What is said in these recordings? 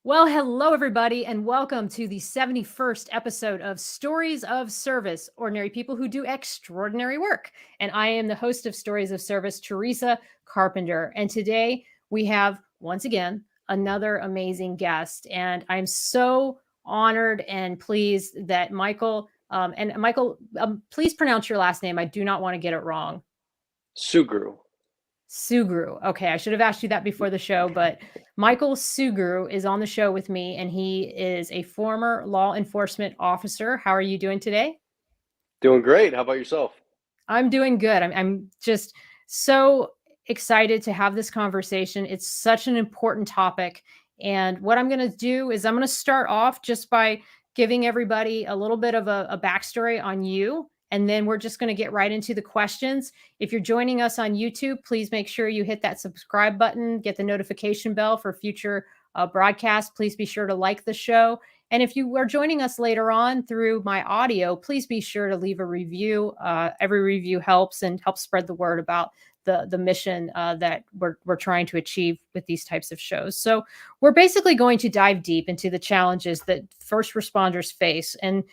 Well, hello, everybody, and welcome to the 71st episode of Stories of Service, ordinary people who do extraordinary work. And I am the host of Stories of Service, Teresa Carpenter. And today we have, once again, another amazing guest. And I'm so honored and pleased that Michael, please pronounce your last name. I do not want to get it wrong. Sugrue. Sugrue. Okay, I should have asked you that before the show, but Michael Sugrue is on the show with me, and he is a former law enforcement officer. How are you doing today? Doing great. How about yourself? I'm doing good. I'm just so excited to have this conversation. It's such an important topic. And what I'm going to do is I'm going to start off just by giving everybody a little bit of a backstory on you. And then we're just going to get right into the questions. If you're joining us on YouTube, please make sure you hit that subscribe button, get the notification bell for future broadcasts. Please be sure to like the show. And if you are joining us later on through my audio, please be sure to leave a review. Every review helps and helps spread the word about the mission that we're trying to achieve with these types of shows. So we're basically going to dive deep into the challenges that first responders face and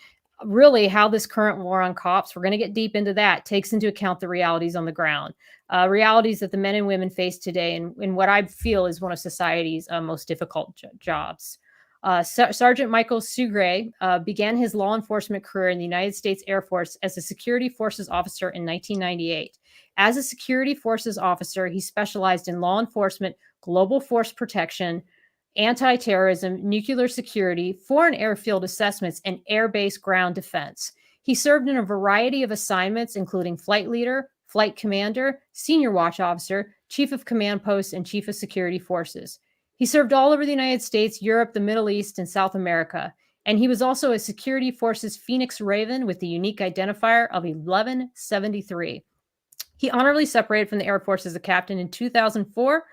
really how this current war on cops, we're going to get deep into that, takes into account the realities on the ground, realities that the men and women face today in what I feel is one of society's most difficult jobs. Sergeant Michael Sugrue began his law enforcement career in the United States Air Force as a security forces officer in 1998. As a security forces officer, he specialized in law enforcement, global force protection, anti-terrorism, nuclear security, foreign airfield assessments, and air-based ground defense. He served in a variety of assignments, including flight leader, flight commander, senior watch officer, chief of command posts, and chief of security forces. He served all over the United States, Europe, the Middle East, and South America. And he was also a Security Forces Phoenix Raven with the unique identifier of 1173. He honorably separated from the Air Force as a captain in 2004.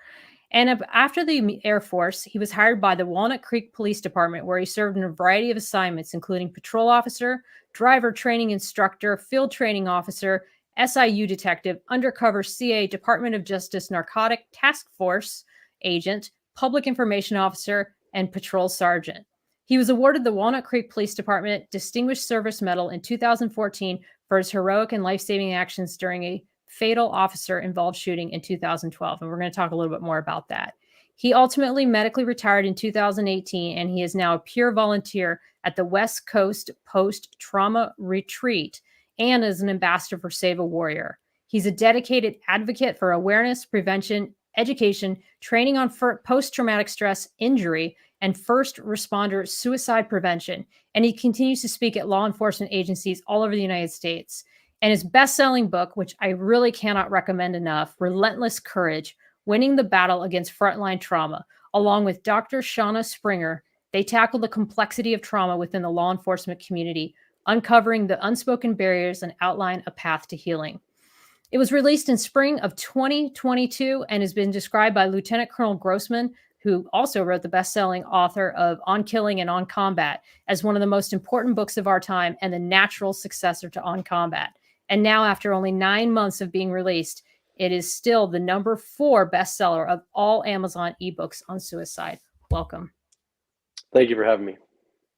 And after the Air Force, he was hired by the Walnut Creek Police Department, where he served in a variety of assignments, including patrol officer, driver training instructor, field training officer, SIU detective, undercover CA, Department of Justice Narcotic Task Force agent, public information officer, and patrol sergeant. He was awarded the Walnut Creek Police Department Distinguished Service Medal in 2014 for his heroic and life-saving actions during a fatal officer-involved shooting in 2012, and we're going to talk a little bit more about that. He ultimately medically retired in 2018, and he is now a pure volunteer at the West Coast Post-Trauma Retreat and is an ambassador for Save a Warrior. He's a dedicated advocate for awareness, prevention, education, training on post-traumatic stress injury, and first responder suicide prevention. And he continues to speak at law enforcement agencies all over the United States. And his best-selling book, which I really cannot recommend enough, Relentless Courage, Winning the Battle Against Frontline Trauma, along with Dr. Shauna Springer, they tackle the complexity of trauma within the law enforcement community, uncovering the unspoken barriers and outline a path to healing. It was released in spring of 2022 and has been described by Lieutenant Colonel Grossman, who also wrote the best-selling author of On Killing and On Combat, as one of the most important books of our time and the natural successor to On Combat. And now, after only 9 months of being released, it is still the number 4 bestseller of all Amazon ebooks on suicide. Welcome. Thank you for having me.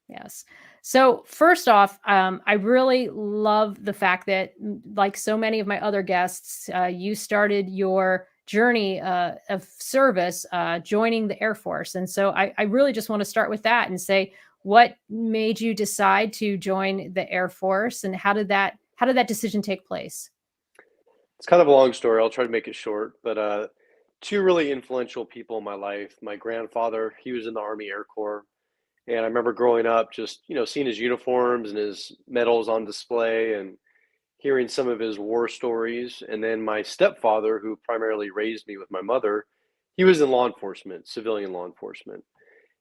Yes. So first off, I really love the fact that, like so many of my other guests, you started your journey of service joining the Air Force. And so I really just want to start with that and say, what made you decide to join the Air Force, and how did that decision take place? It's kind of a long story. I'll try to make it short, but two really influential people in my life. My grandfather, he was in the Army Air Corps. And I remember growing up just, seeing his uniforms and his medals on display and hearing some of his war stories. And then my stepfather, who primarily raised me with my mother, he was in law enforcement, civilian law enforcement.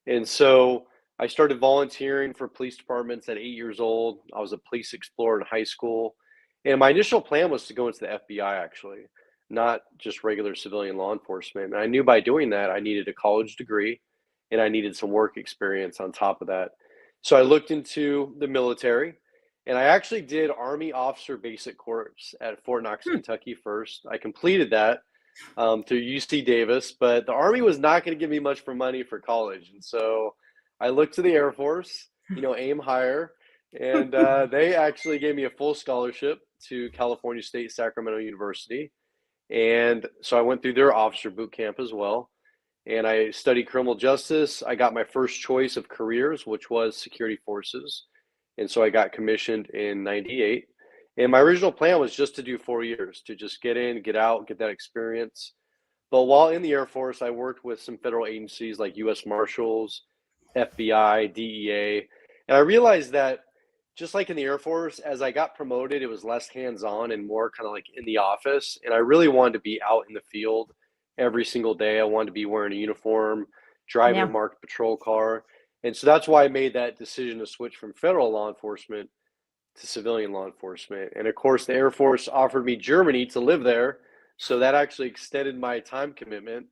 And so I started volunteering for police departments at 8 years old. I was a police explorer in high school. And my initial plan was to go into the FBI, actually, not just regular civilian law enforcement. And I knew by doing that, I needed a college degree and I needed some work experience on top of that. So I looked into the military, and I actually did Army Officer Basic Course at Fort Knox, Kentucky first. I completed that through UC Davis, but the Army was not going to give me much for money for college. And so I looked to the Air Force, aim higher, and they actually gave me a full scholarship to California State Sacramento University. And so I went through their officer boot camp as well. And I studied criminal justice. I got my first choice of careers, which was security forces. And so I got commissioned in 98. And my original plan was just to do 4 years, to just get in, get out, get that experience. But while in the Air Force, I worked with some federal agencies like US Marshals, FBI, DEA. And I realized that just like in the Air Force, as I got promoted, it was less hands on and more kind of like in the office. And I really wanted to be out in the field every single day. I wanted to be wearing a uniform, driving a Yeah. marked patrol car. And so that's why I made that decision to switch from federal law enforcement to civilian law enforcement. And of course, the Air Force offered me Germany to live there. So that actually extended my time commitment.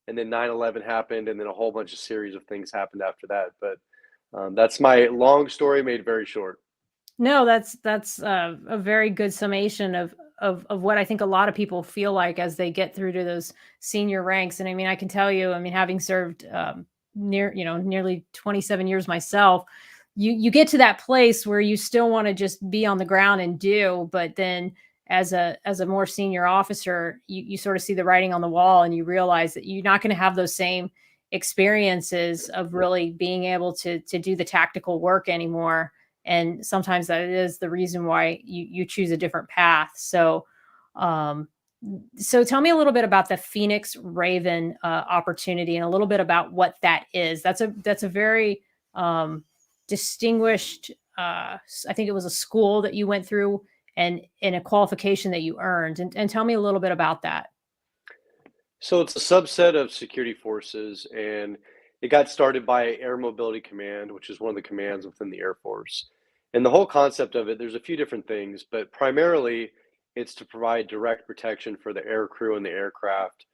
And then 9/11 happened, and then a whole bunch of series of things happened after that. But that's my long story made very short. No, that's a very good summation of what I think a lot of people feel like as they get through to those senior ranks. And I mean, I can tell you, I mean, having served nearly 27 years myself, you get to that place where you still want to just be on the ground and do, but then as a more senior officer, you sort of see the writing on the wall and you realize that you're not going to have those same experiences of really being able to do the tactical work anymore, and sometimes that is the reason why you choose a different path. Um so tell me a little bit about the Phoenix Raven opportunity and a little bit about what that is. That's a very distinguished, I think it was a school that you went through, and a qualification that you earned, and tell me a little bit about that. So it's a subset of security forces, and it got started by Air Mobility Command, which is one of the commands within the Air Force. And the whole concept of it, there's a few different things, but primarily it's to provide direct protection for the air crew and the aircraft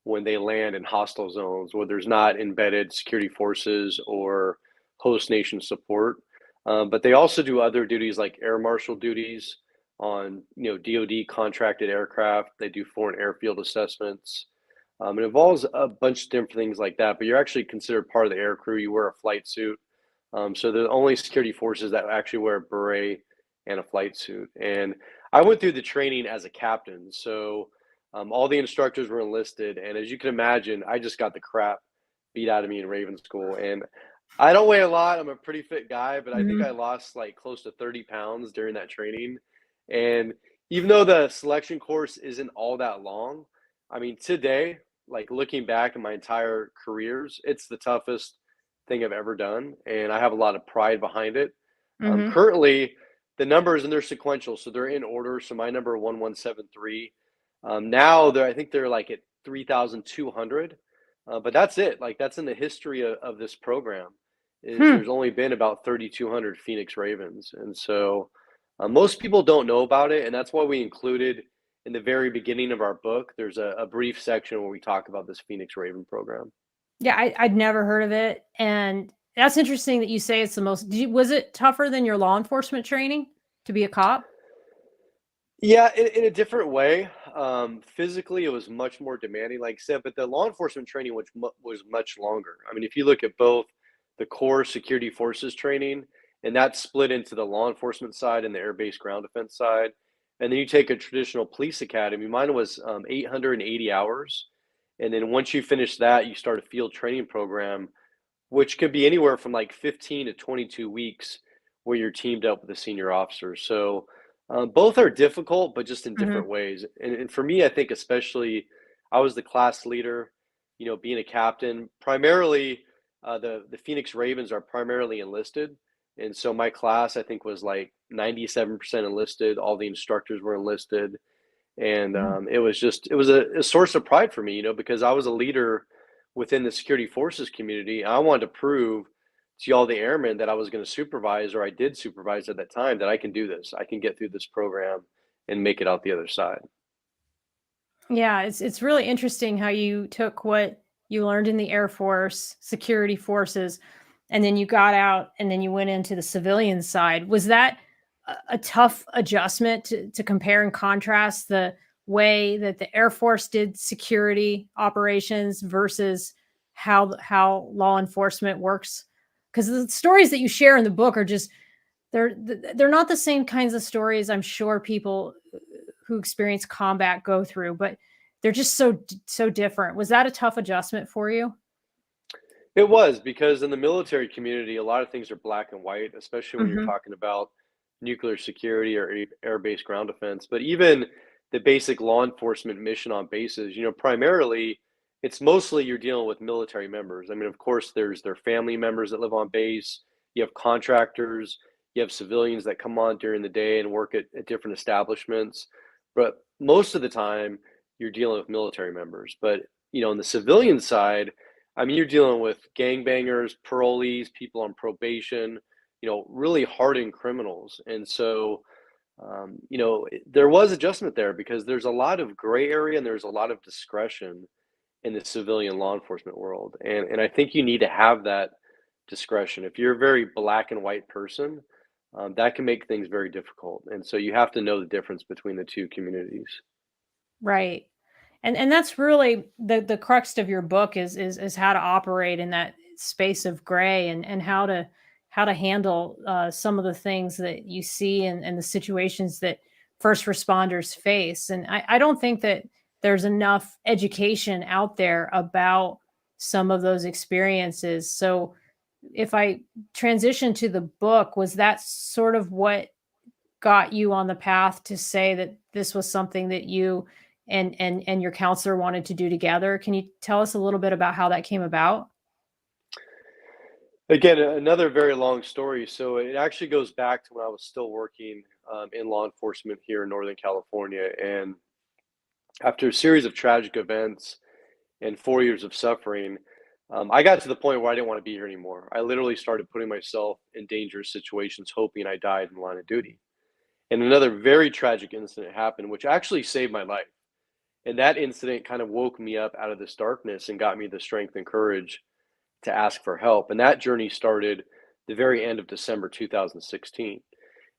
when they land in hostile zones where there's not embedded security forces or host nation support. But they also do other duties like air marshal duties on DoD contracted aircraft. They do foreign airfield assessments. It involves a bunch of different things like that, but you're actually considered part of the air crew. You wear a flight suit. So they're the only security forces that actually wear a beret and a flight suit. And I went through the training as a captain. So all the instructors were enlisted. And as you can imagine, I just got the crap beat out of me in Raven School. And I don't weigh a lot. I'm a pretty fit guy, but I think I Mhm. lost like close to 30 pounds during that training. And even though the selection course isn't all that long, I mean, today, like looking back at my entire careers, it's the toughest thing I've ever done. And I have a lot of pride behind it. Mhm. Currently, the numbers and they're sequential, so they're in order. So my number 1173. Now I think they're like at 3,200. But that's it. Like that's in the history of this program is Hmm. there's only been about 3,200 Phoenix Ravens. And so most people don't know about it. And that's why we included in the very beginning of our book, there's a brief section where we talk about this Phoenix Raven program. Yeah, I'd never heard of it, and that's interesting that you say it's the most. Was it tougher than your law enforcement training to be a cop? Yeah, in a different way. Physically, it was much more demanding, like I said, but the law enforcement training, which was much longer. I mean, if you look at both the core security forces training, and that's split into the law enforcement side and the air base ground defense side, and then you take a traditional police academy. Mine was 880 hours, and then once you finish that, you start a field training program, which could be anywhere from like 15 to 22 weeks, where you're teamed up with a senior officer. So both are difficult, but just in Mhm. different ways. And for me, I think especially, I was the class leader. Being a captain. Primarily, the Phoenix Ravens are primarily enlisted, and so my class I think was like 97% enlisted. All the instructors were enlisted, and Mm. it was a source of pride for me, because I was a leader within the security forces community. I wanted to prove to all the airmen that I was going to supervise, or I did supervise at that time, that I can do this. I can get through this program and make it out the other side. Yeah, it's really interesting how you took what you learned in the Air Force, security forces, and then you got out and then you went into the civilian side. Was that a tough adjustment to compare and contrast the way that the Air Force did security operations versus how law enforcement works? because the stories that you share in the book are just they're not the same kinds of stories I'm sure people who experience combat go through, but they're just so different. Was that a tough adjustment for you? It was because in the military community, a lot of things are black and white, especially when you're Mhm. talking about nuclear security or air-based ground defense. But even the basic law enforcement mission on bases, primarily it's mostly you're dealing with military members. I mean, of course, there's their family members that live on base. You have contractors, you have civilians that come on during the day and work at different establishments. But most of the time, you're dealing with military members. But, on the civilian side, I mean, you're dealing with gangbangers, parolees, people on probation, really hardened criminals. And so, there was adjustment there because there's a lot of gray area and there's a lot of discretion in the civilian law enforcement world. And I think you need to have that discretion. If you're a very black and white person, that can make things very difficult. And so you have to know the difference between the two communities. Right. And that's really the crux of your book is how to operate in that space of gray, and how to handle some of the things that you see, and the situations that first responders face. And I don't think that there's enough education out there about some of those experiences. So if I transition to the book, was that sort of what got you on the path to say that this was something that you and your counselor wanted to do together? Can you tell us a little bit about how that came about? Again, another very long story. So it actually goes back to when I was still working in law enforcement here in Northern California. And after a series of tragic events and 4 years of suffering, I got to the point where I didn't want to be here anymore. I literally started putting myself in dangerous situations, hoping I died in the line of duty. And another very tragic incident happened, which actually saved my life. And that incident kind of woke me up out of this darkness and got me the strength and courage to ask for help. And that journey started the very end of December 2016.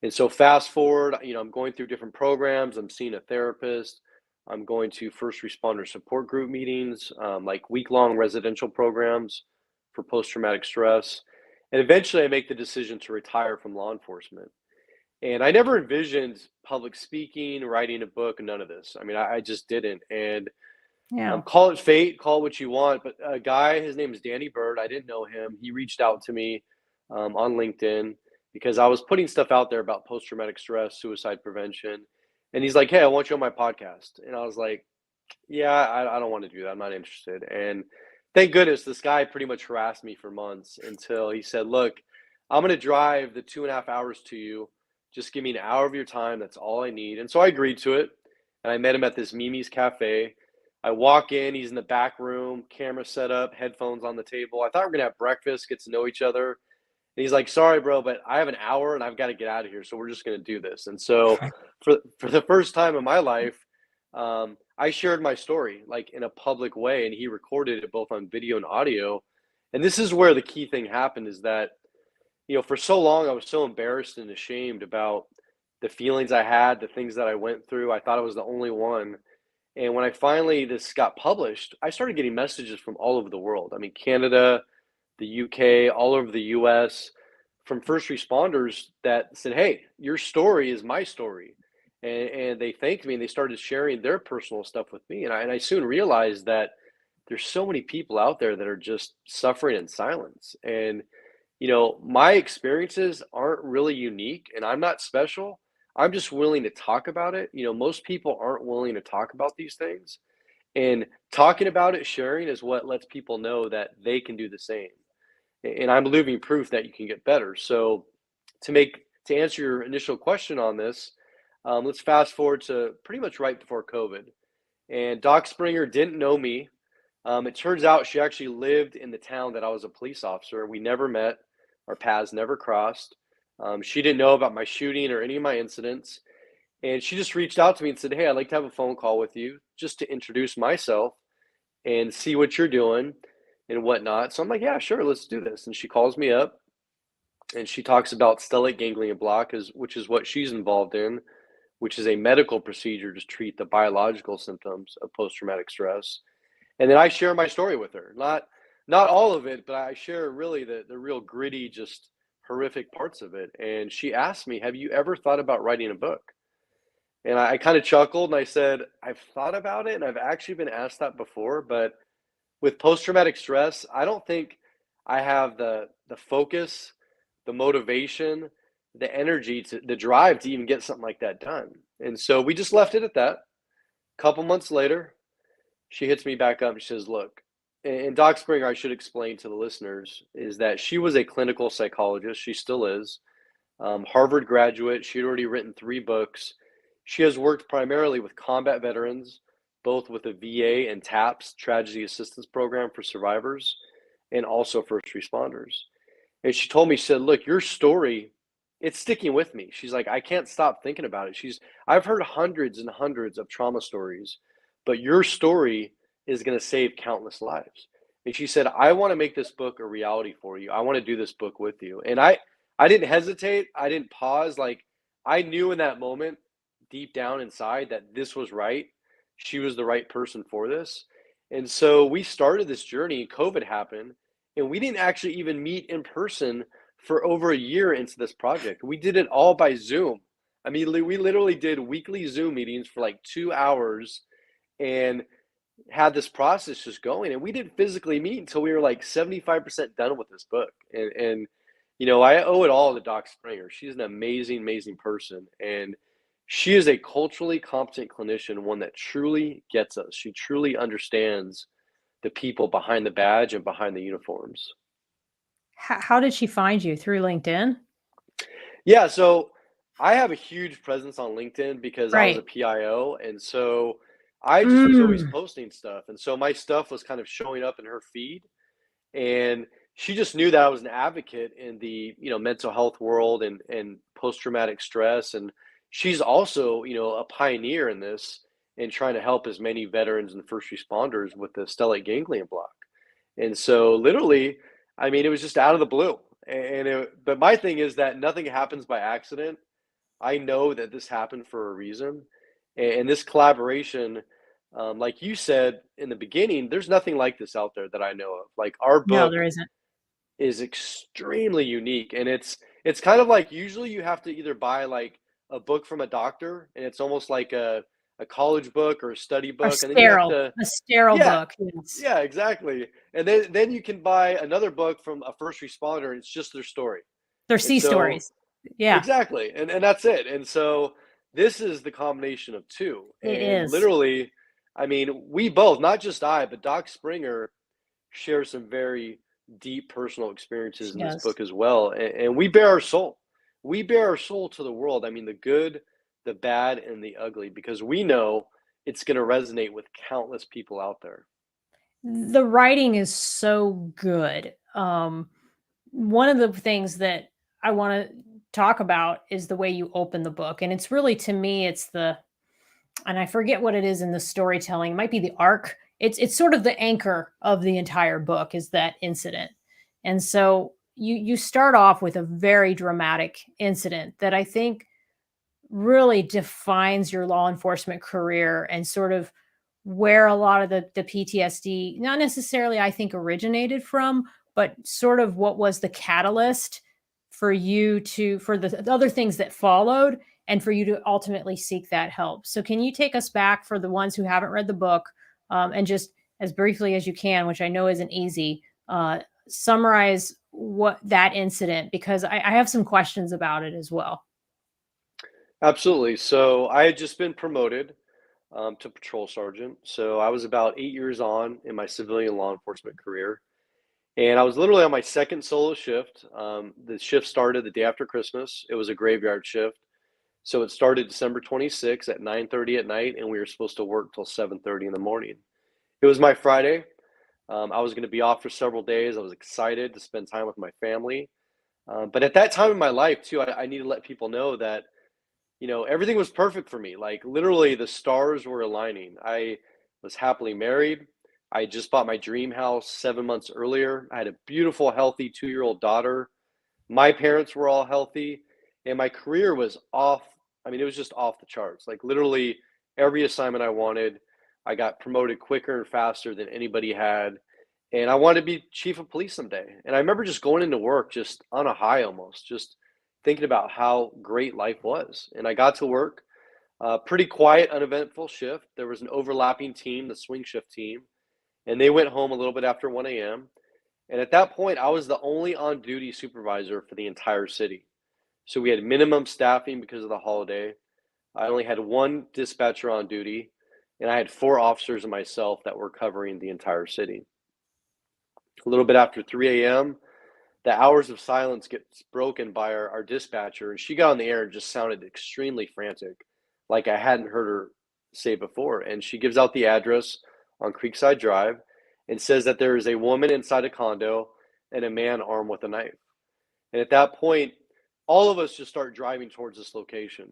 And so fast forward, I'm going through different programs. I'm seeing a therapist. I'm going to first responder support group meetings, like week-long residential programs for post-traumatic stress. And eventually I make the decision to retire from law enforcement. And I never envisioned public speaking, writing a book, none of this. I mean, I just didn't. And Yeah. call it fate, call it what you want. But a guy, his name is Danny Bird. I didn't know him. He reached out to me on LinkedIn because I was putting stuff out there about post traumatic stress, suicide prevention. And he's like, "Hey, I want you on my podcast." And I was like, "Yeah, I don't want to do that. I'm not interested." And thank goodness this guy pretty much harassed me for months until he said, "Look, I'm going to drive the 2.5 hours to you. Just give me an hour of your time. That's all I need." And so I agreed to it. And I met him at this Mimi's Cafe. I walk in, he's in the back room, camera set up, headphones on the table. I thought we were gonna have breakfast, get to know each other. And he's like, "Sorry, bro, but I have an hour and I've got to get out of here, so we're just gonna do this." And so, for the first time in my life, I shared my story like in a public way, and he recorded it both on video and audio. And this is where the key thing happened: is that for so long I was so embarrassed and ashamed about the feelings I had, the things that I went through. I thought I was the only one. And when I finally this got published, I started getting messages from all over the world. I mean, Canada, the UK, all over the US, from first responders that said, "Hey, your story is my story." And they thanked me and they started sharing their personal stuff with me. And I soon realized that there's so many people out there that are just suffering in silence. And my experiences aren't really unique and I'm not special. I'm just willing to talk about it. Most people aren't willing to talk about these things. And talking about it, sharing is what lets people know that they can do the same. And I'm living proof that you can get better. So to answer your initial question on this, let's fast forward to pretty much right before COVID. And Doc Springer didn't know me. It turns out she actually lived in the town that I was a police officer. We never met. Our paths never crossed. She didn't know about my shooting or any of my incidents. And she just reached out to me and said, "Hey, I'd like to have a phone call with you just to introduce myself and see what you're doing and whatnot." So I'm like, "Yeah, sure, let's do this." And she calls me up and she talks about stellate ganglion block, which is what she's involved in, which is a medical procedure to treat the biological symptoms of post traumatic stress. And then I share my story with her, not all of it, but I share really the real gritty, just horrific parts of it. And she asked me, "Have you ever thought about writing a book?" And I kind of chuckled and I said, "I've thought about it, and I've actually been asked that before, but with post-traumatic stress, I don't think I have the focus, the motivation, the energy to the drive to even get something like that done." And so we just left it at that. Couple months later, she hits me back up and she says, "Look," and Doc Springer, I should explain to the listeners, is that she was a clinical psychologist. She still is. Harvard graduate. She had already written 3 books. She has worked primarily with combat veterans, both with the VA and TAPS, Tragedy Assistance Program for survivors, and also first responders. And she told me, she said, "Look, your story, it's sticking with me." She's like, "I can't stop thinking about it." I've heard hundreds and hundreds of trauma stories, but your story is going to save countless lives. And she said, "I want to make this book a reality for you. I want to do this book with you." And I didn't hesitate. I didn't pause. Like, I knew in that moment, deep down inside, that this was right. She was the right person for this. And so we started this journey. COVID happened, and we didn't actually even meet in person for over a year into this project. We did it all by Zoom. I mean, we literally did weekly Zoom meetings for like 2 hours and had this process just going. And we didn't physically meet until we were like 75% done with this book. And I owe it all to Doc Springer. She's an amazing, amazing person. And she is a culturally competent clinician, one that truly gets us. She truly understands the people behind the badge and behind the uniforms. How did she find you? Through LinkedIn? Yeah, so I have a huge presence on LinkedIn because I was a Right. PIO, and so I just was always Mm. posting stuff, and so my stuff was kind of showing up in her feed, and she just knew that I was an advocate in the mental health world and post traumatic stress, and she's also a pioneer in this and trying to help as many veterans and first responders with the stellate ganglion block. And so literally, I mean, it was just out of the blue. But my thing is that nothing happens by accident. I know that this happened for a reason. And this collaboration, like you said in the beginning, there's nothing like this out there that I know of. Like, our No, book there isn't. is extremely unique, and it's kind of like, usually you have to either buy like a book from a doctor, and it's almost like a college book or a study Or book, and then you have sterile, to, a sterile yeah, book, yes. yeah, exactly. And then you can buy another book from a first responder, and it's just their story. They're And sea so stories. Yeah, exactly, and that's it. And so this is the combination of two. it And is. literally, I mean, we both, not just I, but Doc Springer shares some very deep personal experiences She in this does. book as well. And we bear our soul. We bear our soul to the world. I mean, the good, the bad, and the ugly, because we know it's going to resonate with countless people out there. The writing is so good. One of the things that I wanna talk about is the way you open the book, and it's really, to me, it's the, and I forget what it is in the storytelling, it might be the arc. It's sort of the anchor of the entire book is that incident. And so you start off with a very dramatic incident that I think really defines your law enforcement career and sort of where a lot of the PTSD, not necessarily I think originated from, but sort of what was the catalyst for you to, for the other things that followed and for you to ultimately seek that help. So can you take us back for the ones who haven't read the book, and just as briefly as you can, which I know isn't easy, summarize what that incident, because I have some questions about it as well. Absolutely. So I had just been promoted to patrol sergeant. So I was about 8 years on in my civilian law enforcement career. And I was literally on my second solo shift. The shift started the day after Christmas. It was a graveyard shift. So it started December 26th at 9:30 at night, and we were supposed to work till 7:30 in the morning. It was my Friday. I was going to be off for several days. I was excited to spend time with my family. But at that time in my life, too, I need to let people know that everything was perfect for me. Like, literally, the stars were aligning. I was happily married. I just bought my dream house 7 months earlier. I had a beautiful, healthy 2-year-old daughter. My parents were all healthy, and my career was off. I mean, it was just off the charts. Like, literally, every assignment I wanted, I got promoted quicker and faster than anybody had. and I wanted to be chief of police someday. And I remember just going into work just on a high almost, just thinking about how great life was. And I got to work, pretty quiet, uneventful shift. There was an overlapping team, the swing shift team, and they went home a little bit after 1 a.m. And at that point, I was the only on duty supervisor for the entire city. So we had minimum staffing because of the holiday. I only had one dispatcher on duty, and I had four officers and myself that were covering the entire city. A little bit after 3 a.m., the hours of silence gets broken by our dispatcher, and she got on the air and just sounded extremely frantic, like I hadn't heard her say before. And she gives out the address on Creekside Drive and says that there is a woman inside a condo and a man armed with a knife. And at that point, all of us just start driving towards this location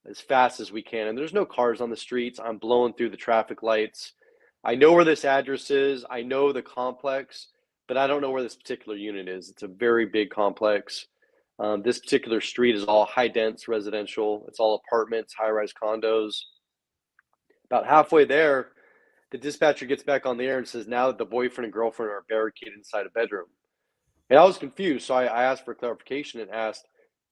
as fast as we can. And there's no cars on the streets. I'm blowing through the traffic lights. I know where this address is. I know the complex, but I don't know where this particular unit is. It's a very big complex. This particular street is all high dense residential. It's all apartments, high rise condos. About halfway there, the dispatcher gets back on the air and says, now that the boyfriend and girlfriend are barricaded inside a bedroom. And I was confused. So I asked for clarification and asked,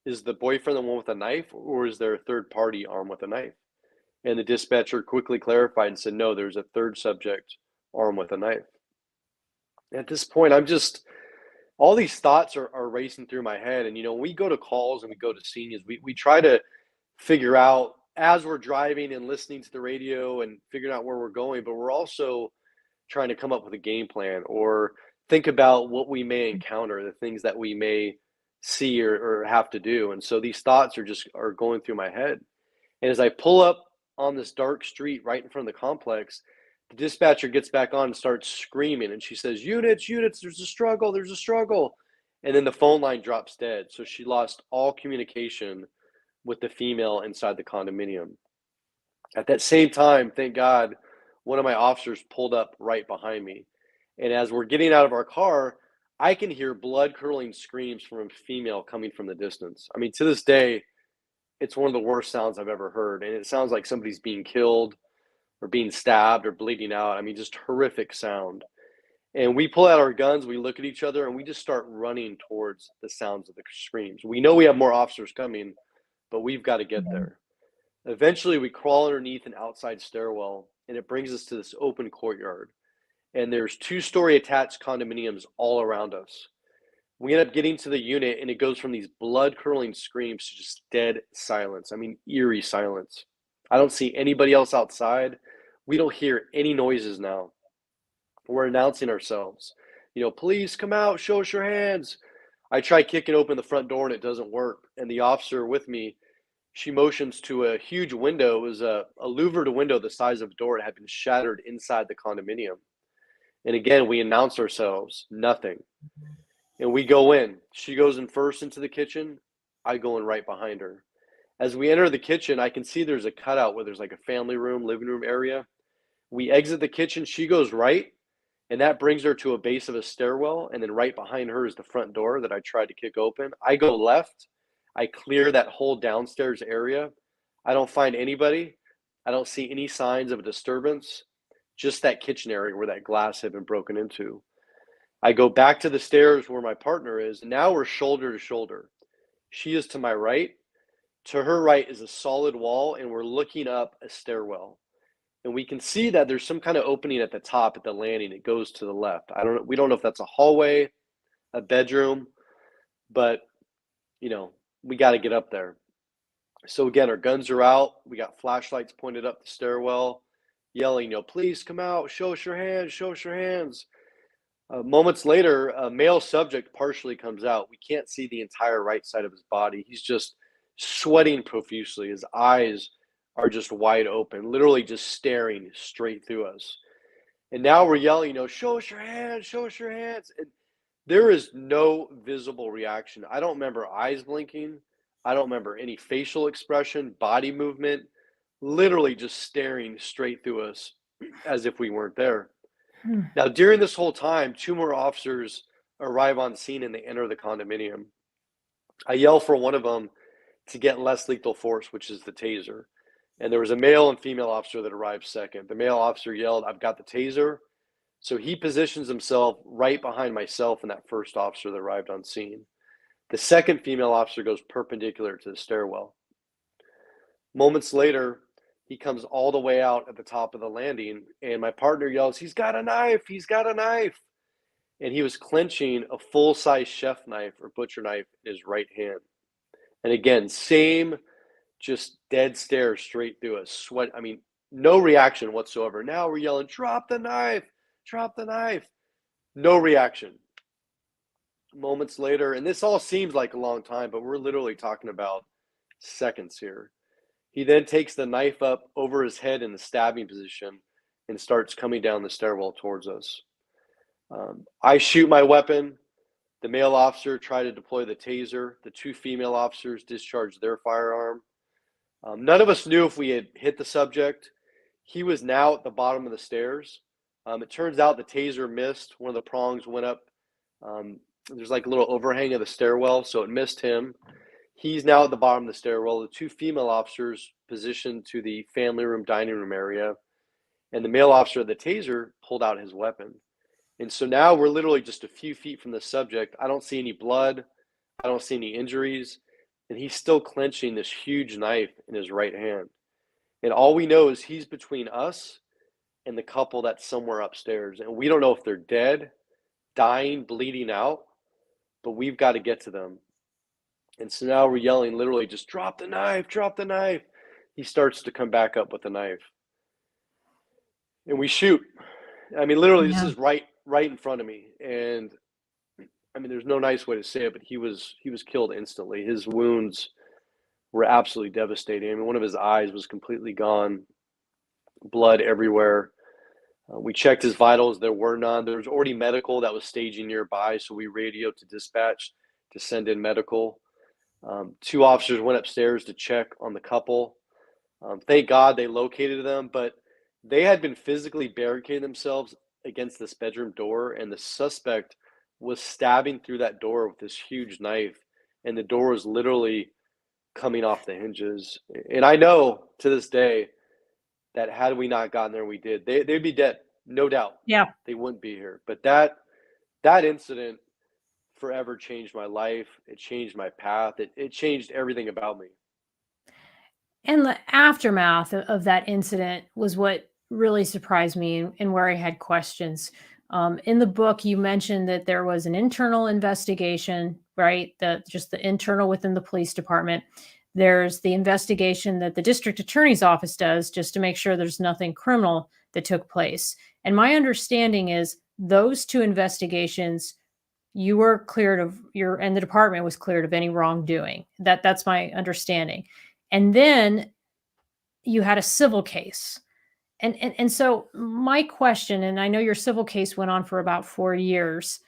is the boyfriend the one with a knife, or is there a third party armed with a knife? And the dispatcher quickly clarified and said, no, there's a third subject armed with a knife. At this point, I'm just, all these thoughts are racing through my head. And, when we go to calls and we go to seniors, we try to figure out as we're driving and listening to the radio and figuring out where we're going, but we're also trying to come up with a game plan or think about what we may encounter, the things that we may see or have to do. And so these thoughts are going through my head. And as I pull up on this dark street right in front of the complex, the dispatcher gets back on and starts screaming. And she says, units, there's a struggle, there's a struggle. And then the phone line drops dead. So she lost all communication with the female inside the condominium. At that same time, thank God, one of my officers pulled up right behind me. And as we're getting out of our car, I can hear blood curdling screams from a female coming from the distance. I mean, to this day, it's one of the worst sounds I've ever heard. And it sounds like somebody's being killed or being stabbed or bleeding out. I mean, just horrific sound. And we pull out our guns, we look at each other, and we just start running towards the sounds of the screams. We know we have more officers coming, but we've got to get there. Eventually, we crawl underneath an outside stairwell, and it brings us to this open courtyard. And there's two-story attached condominiums all around us. We end up getting to the unit, and it goes from these blood-curdling screams to just dead silence. I mean, eerie silence. I don't see anybody else outside. We don't hear any noises now. We're announcing ourselves. Police, come out, show us your hands. I try kicking open the front door, and it doesn't work. And the officer with me, she motions to a huge window. It was a louvered window the size of a door. It had been shattered inside the condominium. And again, we announce ourselves, nothing. And we go in. She goes in first into the kitchen. I go in right behind her. As we enter the kitchen, I can see there's a cutout where there's like a family room, living room area. We exit the kitchen. She goes right, and that brings her to a base of a stairwell. And then right behind her is the front door that I tried to kick open. I go left. I clear that whole downstairs area. I don't find anybody. I don't see any signs of a disturbance, just that kitchen area where that glass had been broken into. I go back to the stairs where my partner is, and now we're shoulder to shoulder. She is to my right. To her right is a solid wall, and we're looking up a stairwell. And we can see that there's some kind of opening at the top at the landing. It goes to the left. We don't know if that's a hallway, a bedroom, but we got to get up there. So again, our guns are out. We got flashlights pointed up the stairwell, yelling, please come out, show us your hands, show us your hands. Moments later, a male subject partially comes out. We can't see the entire right side of his body. He's just sweating profusely. His eyes are just wide open, literally just staring straight through us. And now we're yelling, show us your hands, show us your hands. And there is no visible reaction. I don't remember eyes blinking. I don't remember any facial expression, body movement, literally just staring straight through us as if we weren't there. Now, during this whole time, two more officers arrive on scene and they enter the condominium. I yell for one of them to get less lethal force, which is the taser. And there was a male and female officer that arrived second. The male officer yelled, I've got the taser. So he positions himself right behind myself and that first officer that arrived on scene. The second female officer goes perpendicular to the stairwell. Moments later, he comes all the way out at the top of the landing, and my partner yells, "He's got a knife! He's got a knife!" And he was clenching a full-size chef knife or butcher knife in his right hand. And again, same just dead stare straight through us. Sweat, I mean, no reaction whatsoever. Now we're yelling, "Drop the knife! Drop the knife!" No reaction. Moments later, and this all seems like a long time, but we're literally talking about seconds here. He then takes the knife up over his head in the stabbing position and starts coming down the stairwell towards us. I shoot my weapon. The male officer tried to deploy the taser. The two female officers discharged their firearm. None of us knew if we had hit the subject. He was now at the bottom of the stairs. It turns out the taser missed. One of the prongs went up. There's like a little overhang of the stairwell, so it missed him. He's now at the bottom of the stairwell. The two female officers positioned to the family room, dining room area, and the male officer of the taser pulled out his weapon. And so now we're literally just a few feet from the subject. I don't see any blood. I don't see any injuries. And he's still clenching this huge knife in his right hand. And all we know is he's between us and the couple that's somewhere upstairs. And we don't know if they're dead, dying, bleeding out, but we've got to get to them. And so now we're yelling, literally, just drop the knife, drop the knife. He starts to come back up with the knife. And we shoot. I mean, literally, this Yeah. is right in front of me. And I mean, there's no nice way to say it, but he was killed instantly. His wounds were absolutely devastating. I mean, one of his eyes was completely gone, blood everywhere. We checked his vitals. There were none. There was already medical that was staging nearby, so we radioed to dispatch to send in medical. Two officers went upstairs to check on the couple. Thank God they located them, but they had been physically barricading themselves against this bedroom door, and the suspect was stabbing through that door with this huge knife, and the door was literally coming off the hinges. And I know to this day that had we not gotten there, we did, they'd be dead, no doubt. Yeah. They wouldn't be here. But that incident forever changed my life. It changed my path. It changed everything about me. And the aftermath of that incident was what really surprised me and where I had questions. In the book, you mentioned that there was an internal investigation, right? Just the internal within the police department. There's the investigation that the district attorney's office does just to make sure there's nothing criminal that took place. And my understanding is those two investigations, you were cleared of and the department was cleared of any wrongdoing. That's my understanding. And then you had a civil case. And so my question, and I know your civil case went on for about 4 years,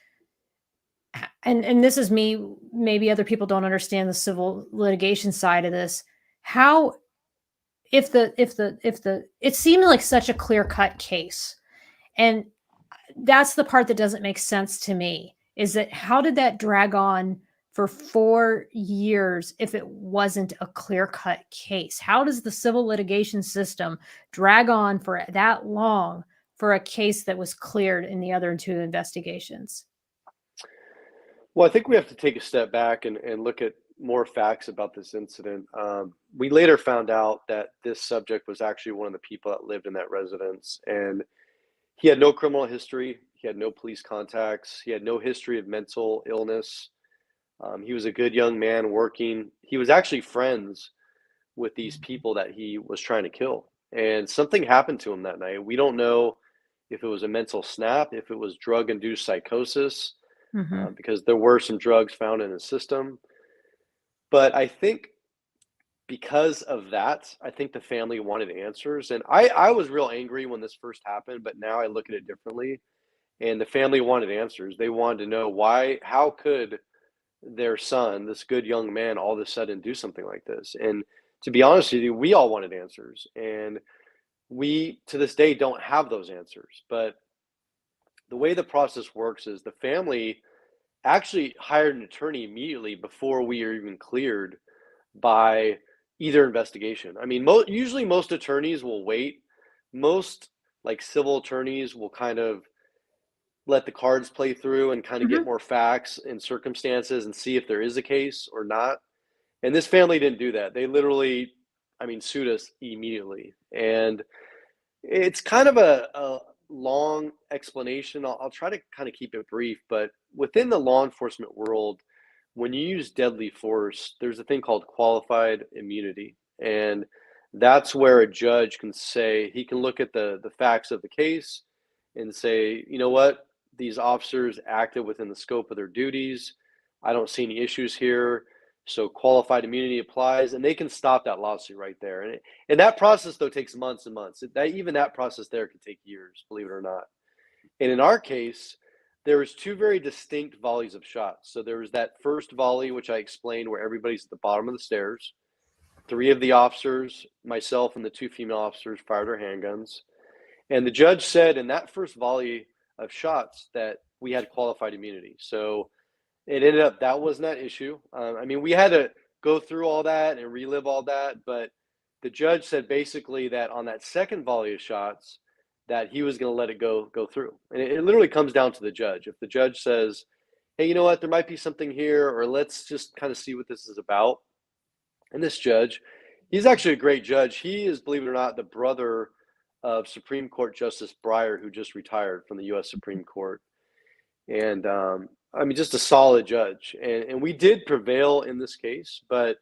and this is me, maybe other people don't understand the civil litigation side of this. How, if the it seemed like such a clear-cut case, and that's the part that doesn't make sense to me, is that how did that drag on for 4 years if it wasn't a clear-cut case? How does the civil litigation system drag on for that long for a case that was cleared in the other two investigations? Well, I think we have to take a step back and look at more facts about this incident. We later found out that this subject was actually one of the people that lived in that residence, and he had no criminal history. He had no police contacts. He had no history of mental illness. He was a good young man working. He was actually friends with these people that he was trying to kill. And something happened to him that night. We don't know if it was a mental snap, if it was drug induced psychosis, Mhm. because there were some drugs found in his system. But I think because of that, I think the family wanted answers. And I was real angry when this first happened, but now I look at it differently. And the family wanted answers. They wanted to know why, how could their son, this good young man, all of a sudden do something like this? And to be honest with you, we all wanted answers. And we, to this day, don't have those answers. But the way the process works is the family actually hired an attorney immediately before we are even cleared by either investigation. I mean, usually most attorneys will wait. Most like civil attorneys will kind of let the cards play through and kind of get Mhm. more facts and circumstances and see if there is a case or not. And this family didn't do that. They literally, I mean, sued us immediately. And it's kind of a long explanation. I'll try to kind of keep it brief, but within the law enforcement world, when you use deadly force, there's a thing called qualified immunity. And that's where a judge can say, he can look at the facts of the case and say, you know what, these officers acted within the scope of their duties. I don't see any issues here. So qualified immunity applies, and they can stop that lawsuit right there. And that process though takes months and months. Even that process there can take years, believe it or not. And in our case, there was two very distinct volleys of shots. So there was that first volley, which I explained, where everybody's at the bottom of the stairs. Three of the officers, myself and the two female officers, fired our handguns. And the judge said in that first volley of shots that we had qualified immunity. So it ended up that was not that issue. I mean, we had to go through all that and relive all that, but the judge said basically that on that second volley of shots, that he was going to let it go through. And it literally comes down to the judge. If the judge says, "Hey, you know what? There might be something here, or let's just kind of see what this is about." And this judge, he's actually a great judge. He is, believe it or not, the brother of Supreme Court Justice Breyer, who just retired from the U.S. Supreme Court. And I mean, just a solid judge. And we did prevail in this case, but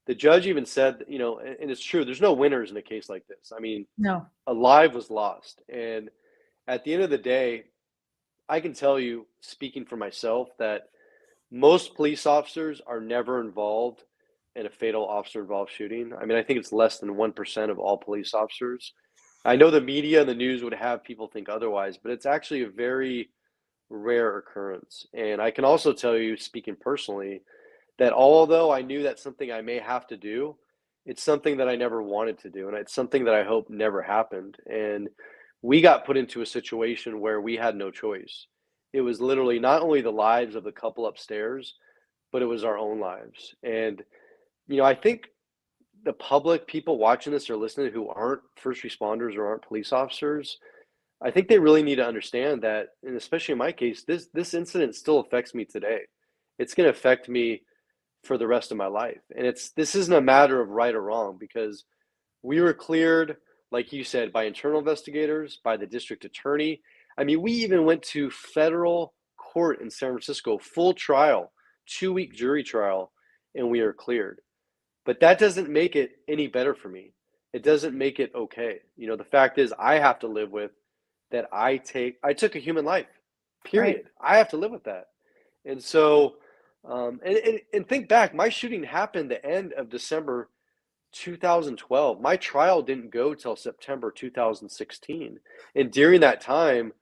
the judge even said, you know, and it's true, there's no winners in a case like this. I mean, No. a life was lost. And at the end of the day, I can tell you, speaking for myself, that most police officers are never involved in a fatal officer involved shooting. I mean, I think it's less than 1% of all police officers. I know the media and the news would have people think otherwise, but it's actually a very rare occurrence. And I can also tell you, speaking personally, that although I knew that's something I may have to do, it's something that I never wanted to do. And it's something that I hope never happened. And we got put into a situation where we had no choice. It was literally not only the lives of the couple upstairs, but it was our own lives. And, you know, I think the public, people watching this or listening who aren't first responders or aren't police officers, I think they really need to understand that, and especially in my case, this incident still affects me today. It's going to affect me for the rest of my life. And this isn't a matter of right or wrong because we were cleared, like you said, by internal investigators, by the district attorney. I mean, we even went to federal court in San Francisco, full trial, 2-week jury trial, and we are cleared. But that doesn't make it any better for me. It doesn't make it okay. You know, the fact is I have to live with that I took a human life. Right. Period. I have to live with that. And so and think back, my shooting happened the end of December 2012. My trial didn't go till September 2016. And during that time,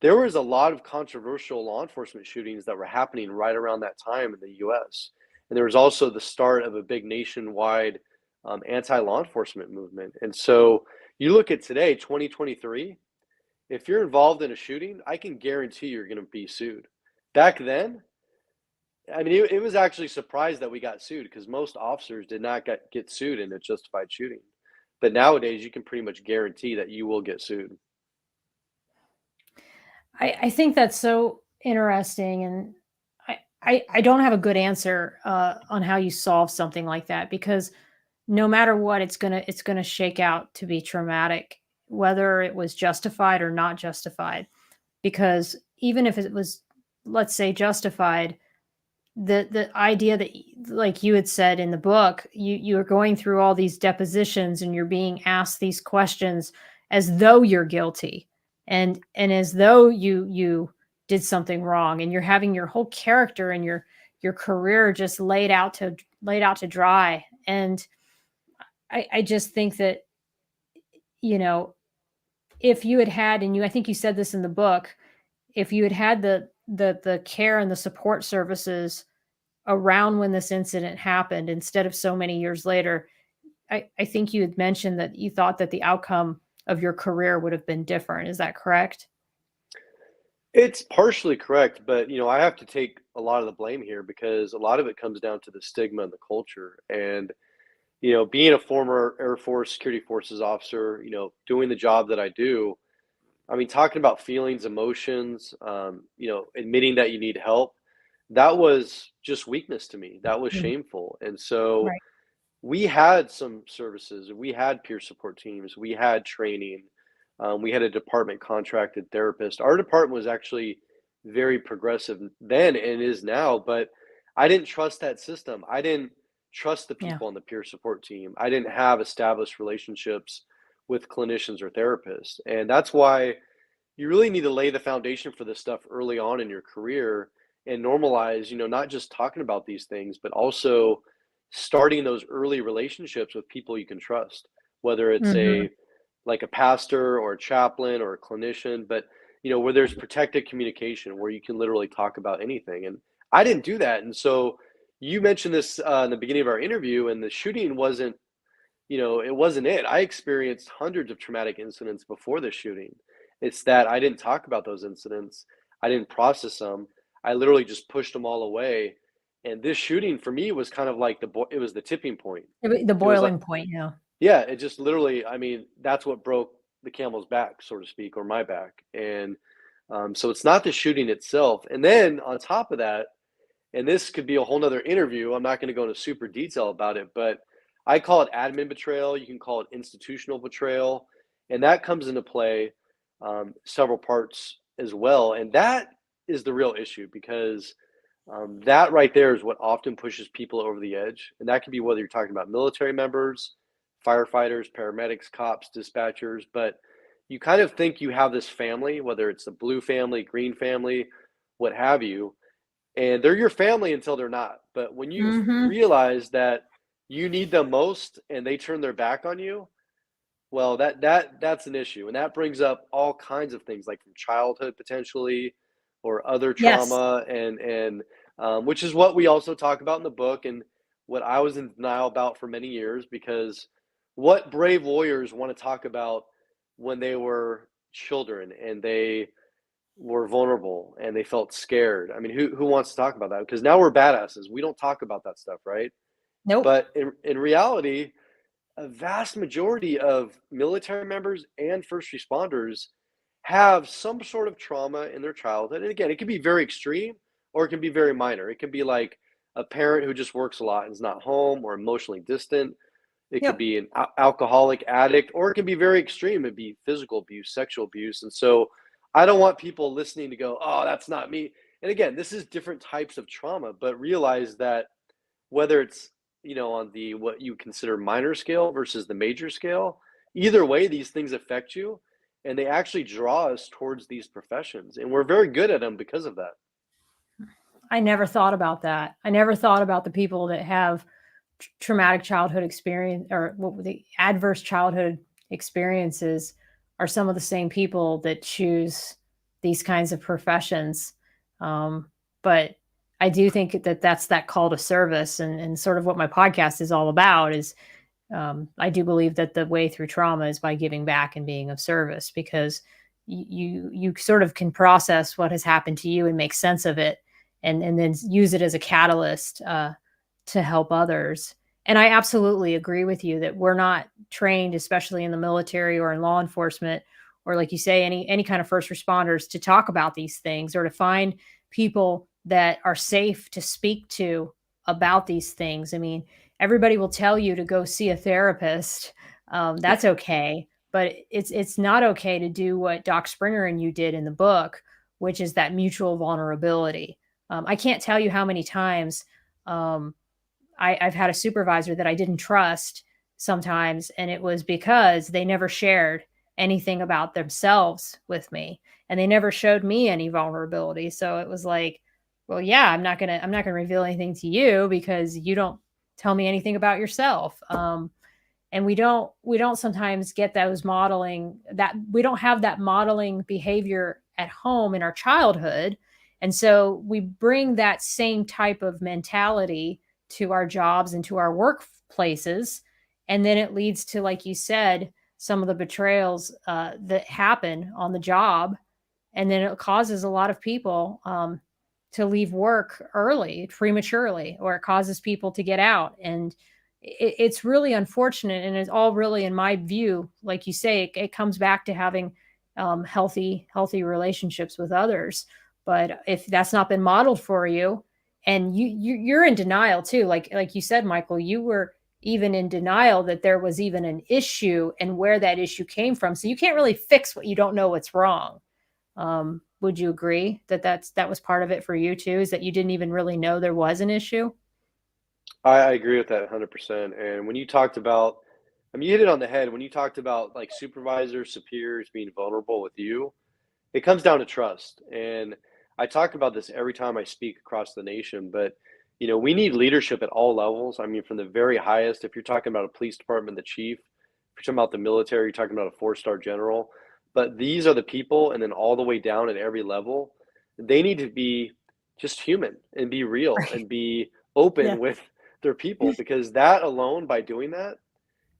there was a lot of controversial law enforcement shootings that were happening right around that time in the US. And there was also the start of a big nationwide anti-law enforcement movement. And so you look at today, 2023, if you're involved in a shooting, I can guarantee you're going to be sued. Back then, I mean, it was actually surprised that we got sued because most officers did not get sued in a justified shooting. But nowadays, you can pretty much guarantee that you will get sued. I think that's so interesting, and I don't have a good answer on how you solve something like that because no matter what, it's gonna shake out to be traumatic, whether it was justified or not justified. Because even if it was, let's say, justified, the idea that like you had said in the book, you are going through all these depositions and you're being asked these questions as though you're guilty and as though you did something wrong, and you're having your whole character and your career just laid out to dry. And I just think that, you know, if you had had, and you, I think you said this in the book, if you had had the care and the support services around when this incident happened instead of so many years later, I think you had mentioned that you thought that the outcome of your career would have been different. Is that correct? It's partially correct, but you know, I have to take a lot of the blame here because a lot of it comes down to the stigma and the culture. And you know, being a former Air Force security forces officer, you know, doing the job that I do, I mean, talking about feelings, emotions, admitting that you need help, that was just weakness to me. That was Mhm. shameful. And so Right. we had some services, we had peer support teams, we had training, we had a department contracted therapist. Our department was actually very progressive then and is now, but I didn't trust that system. I didn't trust the Yeah. people on the peer support team. I didn't have established relationships with clinicians or therapists. And that's why you really need to lay the foundation for this stuff early on in your career and normalize, not just talking about these things, but also starting those early relationships with people you can trust, whether it's Mhm. a like a pastor or a chaplain or a clinician, but where there's protected communication where you can literally talk about anything. And I didn't do that. And so you mentioned this in the beginning of our interview, and the shooting wasn't it wasn't it. I experienced hundreds of traumatic incidents before the shooting. It's that I didn't talk about those incidents. I didn't process them. I literally just pushed them all away. And this shooting for me was kind of like it was the tipping point. The It was like, boiling point, yeah. yeah, it just literally, I mean, that's what broke the camel's back, so to speak, or my back. And so it's not the shooting itself. And then on top of that, and this could be a whole nother interview. I'm not going to go into super detail about it, but I call it admin betrayal. You can call it institutional betrayal, and that comes into play several parts as well. And that is the real issue because that right there is what often pushes people over the edge. And that can be whether you're talking about military members, firefighters, paramedics, cops, dispatchers, but you kind of think you have this family, whether it's a blue family, green family, what have you, and they're your family until they're not. But when you Mhm. realize that you need them most and they turn their back on you, well, that's an issue, and that brings up all kinds of things, like from childhood potentially, or other Yes. trauma, and which is what we also talk about in the book, and what I was in denial about for many years, because what brave warriors want to talk about when they were children and they were vulnerable and they felt scared. I mean, who wants to talk about that? Because now we're badasses. We don't talk about that stuff, right? Nope. But in reality, a vast majority of military members and first responders have some sort of trauma in their childhood. And again, it can be very extreme or it can be very minor. It can be like a parent who just works a lot and is not home, or emotionally distant. It could Yep. be an alcoholic addict, or it can be very extreme. It'd be physical abuse, sexual abuse. And so I don't want people listening to go, oh, that's not me. And again, this is different types of trauma, but realize that whether it's, on the what you consider minor scale versus the major scale, either way, these things affect you and they actually draw us towards these professions. And we're very good at them because of that. I never thought about that. I never thought about the people that have traumatic childhood experience, or what the adverse childhood experiences are some of the same people that choose these kinds of professions. But I do think that that's that call to service, and sort of what my podcast is all about is, I do believe that the way through trauma is by giving back and being of service, because you sort of can process what has happened to you and make sense of it, and then use it as a catalyst to help others. And I absolutely agree with you that we're not trained, especially in the military or in law enforcement, or like you say, any kind of first responders, to talk about these things or to find people that are safe to speak to about these things. I mean, everybody will tell you to go see a therapist. That's okay, but it's not okay to do what Doc Springer and you did in the book, which is that mutual vulnerability. I can't tell you how many times um, I've had a supervisor that I didn't trust sometimes, and it was because they never shared anything about themselves with me, and they never showed me any vulnerability. So it was like, well, yeah, I'm not gonna reveal anything to you because you don't tell me anything about yourself. And we don't sometimes get those modeling, that we don't have that modeling behavior at home in our childhood, and so we bring that same type of mentality to our jobs and to our workplaces, and then it leads to, like you said, some of the betrayals that happen on the job, and then it causes a lot of people to leave work early, prematurely, or it causes people to get out. And it's really unfortunate, and it's all really, in my view, like you say, it comes back to having healthy relationships with others. But if that's not been modeled for you, and you're in denial too, like you said, Michael, you were even in denial that there was even an issue and where that issue came from. So you can't really fix what you don't know what's wrong. Would you agree that that was part of it for you too? Is that you didn't even really know there was an issue? I agree with that 100%. And when you talked about, I mean, you hit it on the head. When you talked about like supervisors, superiors being vulnerable with you, it comes down to trust. And I talk about this every time I speak across the nation, but we need leadership at all levels. I mean, from the very highest, if you're talking about a police department, the chief, if you're talking about the military, you're talking about a four-star general. But these are the people, and then all the way down at every level, they need to be just human and be real Right. and be Yeah. open with their people, because that alone, by doing that,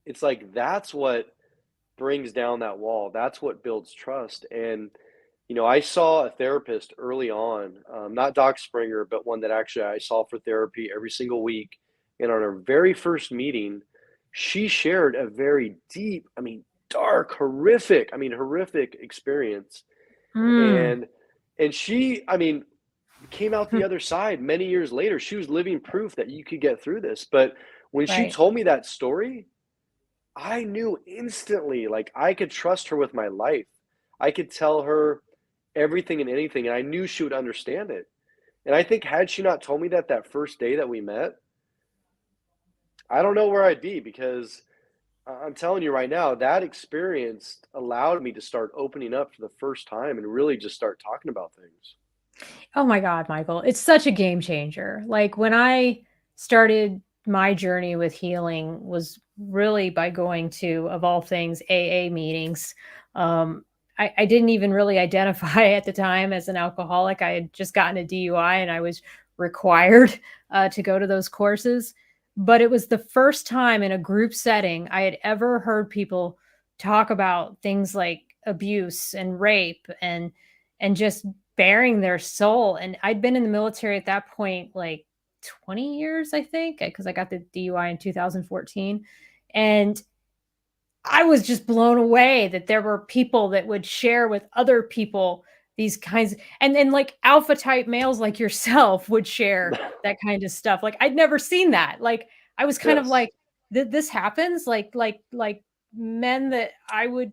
it's like that's what brings down that wall. That's what builds trust. And I saw a therapist early on, not Doc Springer, but one that actually I saw for therapy every single week. And on our very first meeting, she shared a very deep, I mean, dark, horrific, I mean, horrific experience. Mm. And she, I mean, came out the other side many years later. She was living proof that you could get through this. But when she Right. told me that story, I knew instantly, like, I could trust her with my life. I could tell her everything and anything, and I knew she would understand it. And I think had she not told me that first day that we met, I don't know where I'd be, because I'm telling you right now, that experience allowed me to start opening up for the first time and really just start talking about things. Oh my God, Michael, it's such a game changer. Like when I started my journey with healing was really by going to, of all things, AA meetings. I didn't even really identify at the time as an alcoholic. I had just gotten a DUI and I was required to go to those courses. But it was the first time in a group setting I had ever heard people talk about things like abuse and rape and just bearing their soul. And I'd been in the military at that point, like 20 years, I think, because I got the DUI in 2014. And I was just blown away that there were people that would share with other people these kinds, and then like alpha type males like yourself would share that kind of stuff. Like I'd never seen that. Like I was kind of Yes. like, this happens? Like men that I would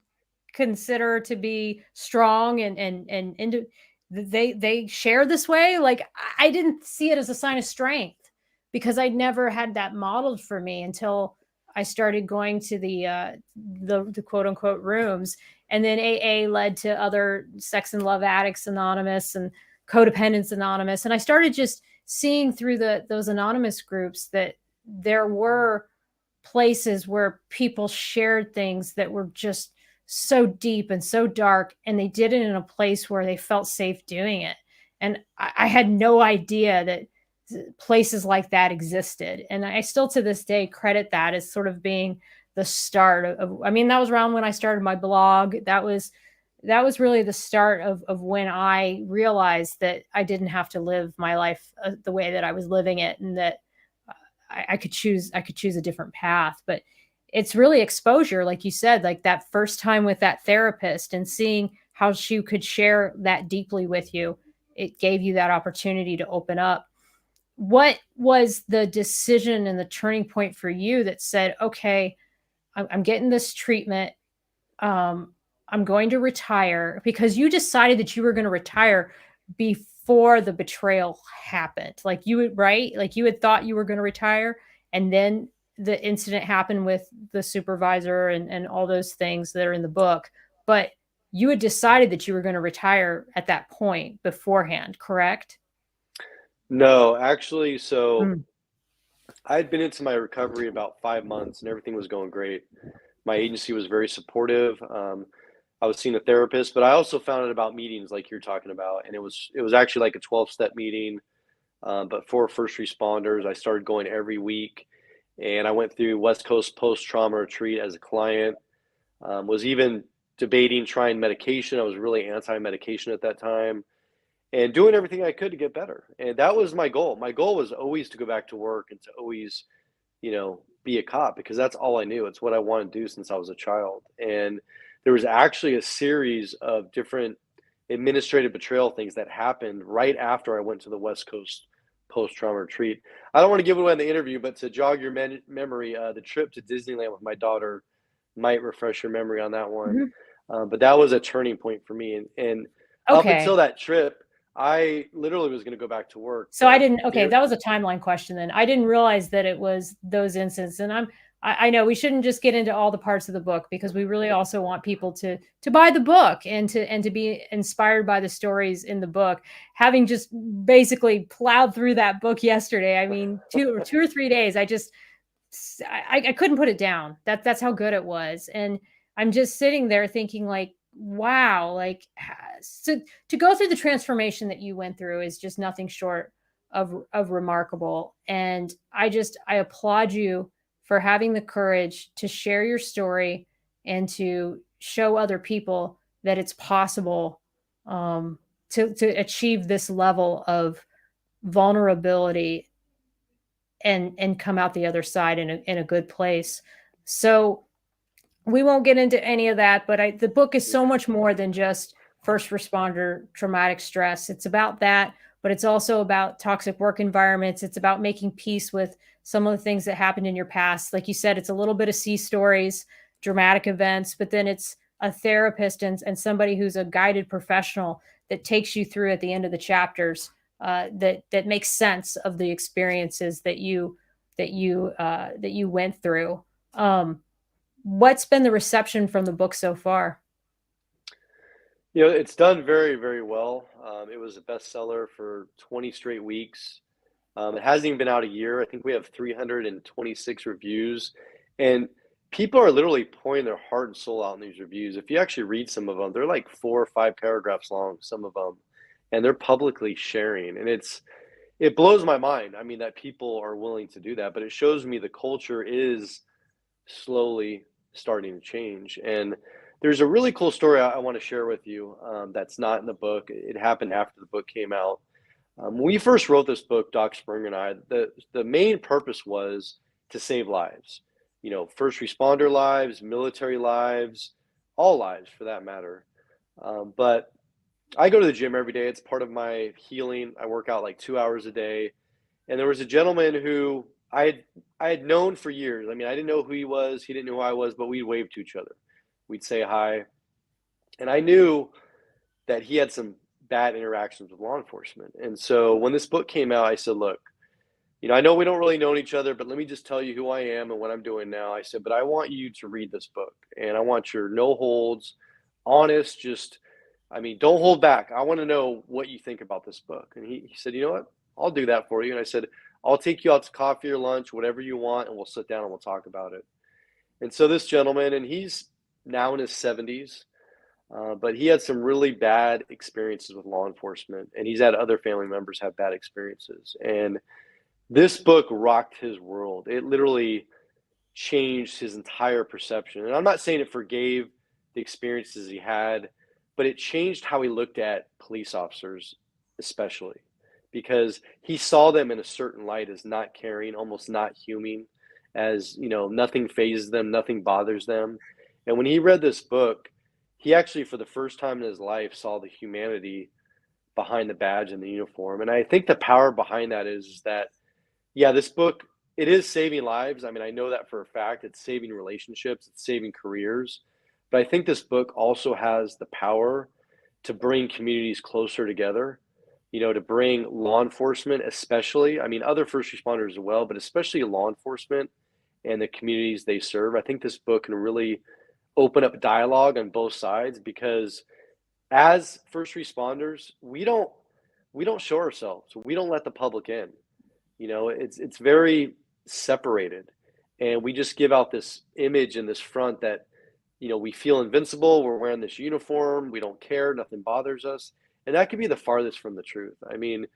consider to be strong and into, they share this way? Like I didn't see it as a sign of strength because I'd never had that modeled for me until I started going to the quote unquote rooms, and then AA led to other Sex and Love Addicts Anonymous and Codependence Anonymous, and I started just seeing through those anonymous groups that there were places where people shared things that were just so deep and so dark, and they did it in a place where they felt safe doing it. And I had no idea that places like that existed. And I still to this day credit that as sort of being the start of, I mean, that was around when I started my blog. That was really the start of when I realized that I didn't have to live my life the way that I was living it, and that I could choose a different path. But it's really exposure, like you said, like that first time with that therapist and seeing how she could share that deeply with you. It gave you that opportunity to open up. What was the decision and the turning point for you that said, okay, I'm getting this treatment, um, I'm going to retire, because you decided that you were going to retire before the betrayal happened. Like you would, right? Like you had thought you were going to retire, and then the incident happened with the supervisor and all those things that are in the book. But you had decided that you were going to retire at that point beforehand, correct? No, actually, so Mm. I had been into my recovery about 5 months and everything was going great. My agency was very supportive. I was seeing a therapist, but I also found out about meetings like you're talking about, and it was actually like a 12-step meeting, but for first responders. I started going every week, and I went through West Coast post trauma retreat as a client. Was even debating trying medication. I was really anti medication at that time, and doing everything I could to get better. And that was my goal. My goal was always to go back to work and to always be a cop, because that's all I knew. It's what I wanted to do since I was a child. And there was actually a series of different administrative betrayal things that happened right after I went to the West Coast post-trauma retreat. I don't want to give away in the interview, but to jog your memory, the trip to Disneyland with my daughter might refresh your memory on that one. Mhm. But that was a turning point for me. And up until Okay. that trip, I literally was going to go back to work, So I but didn't okay, there, that was a timeline question then. I didn't realize that it was those incidents, and I know we shouldn't just get into all the parts of the book because we really also want people to buy the book and to be inspired by the stories in the book. Having just basically plowed through that book yesterday, I mean, 2 or 3 days, I couldn't put it down. That's how good it was. And I'm just sitting there thinking like, wow, like so to go through the transformation that you went through is just nothing short of remarkable. And I applaud you for having the courage to share your story and to show other people that it's possible to achieve this level of vulnerability and come out the other side in a good place. So we won't get into any of that, but the book is so much more than just first responder traumatic stress. It's about that, but it's also about toxic work environments. It's about making peace with some of the things that happened in your past. Like you said, it's a little bit of sea stories, dramatic events, but then it's a therapist and somebody who's a guided professional that takes you through at the end of the chapters that makes sense of the experiences that you went through. What's been the reception from the book so far? it's done very, very well. It was a bestseller for 20 straight weeks. It hasn't even been out a year. I think we have 326 reviews, and people are literally pouring their heart and soul out in these reviews. If you actually read some of them, they're like 4 or 5 paragraphs long, some of them, and they're publicly sharing. And it blows my mind. I mean, that people are willing to do that, but it shows me the culture is slowly starting to change. And there's a really cool story I want to share with you that's not in the book. It happened after the book came out. When we first wrote this book, Doc Springer and I, the main purpose was to save lives. First responder lives, military lives, all lives for that matter. But I go to the gym every day. It's part of my healing. I work out like 2 hours a day. And there was a gentleman who I had known for years. I mean, I didn't know who he was. He didn't know who I was, but we'd wave to each other. We'd say hi. And I knew that he had some bad interactions with law enforcement. And so when this book came out, I said, look, I know we don't really know each other, but let me just tell you who I am and what I'm doing now. I said, but I want you to read this book and I want your no holds, honest, just, I mean, don't hold back. I want to know what you think about this book. And he said, you know what? I'll do that for you. And I said, I'll take you out to coffee or lunch, whatever you want, and we'll sit down and we'll talk about it. And so this gentleman, and he's now in his 70s, but he had some really bad experiences with law enforcement, and he's had other family members have bad experiences. And this book rocked his world. It literally changed his entire perception. And I'm not saying it forgave the experiences he had, but it changed how he looked at police officers, especially because he saw them in a certain light as not caring, almost not human, as nothing phases them, nothing bothers them. And when he read this book, he actually, for the first time in his life, saw the humanity behind the badge and the uniform. And I think the power behind that is that, yeah, this book, it is saving lives. I mean, I know that for a fact. It's saving relationships, it's saving careers. But I think this book also has the power to bring communities closer together, to bring law enforcement, especially, I mean, other first responders as well, but especially law enforcement and the communities they serve. I think this book can really open up dialogue on both sides because as first responders, we don't show ourselves. We don't let the public in. It's very separated, and we just give out this image in this front that we feel invincible. We're wearing this uniform. We don't care. Nothing bothers us, and that could be the farthest from the truth. I mean,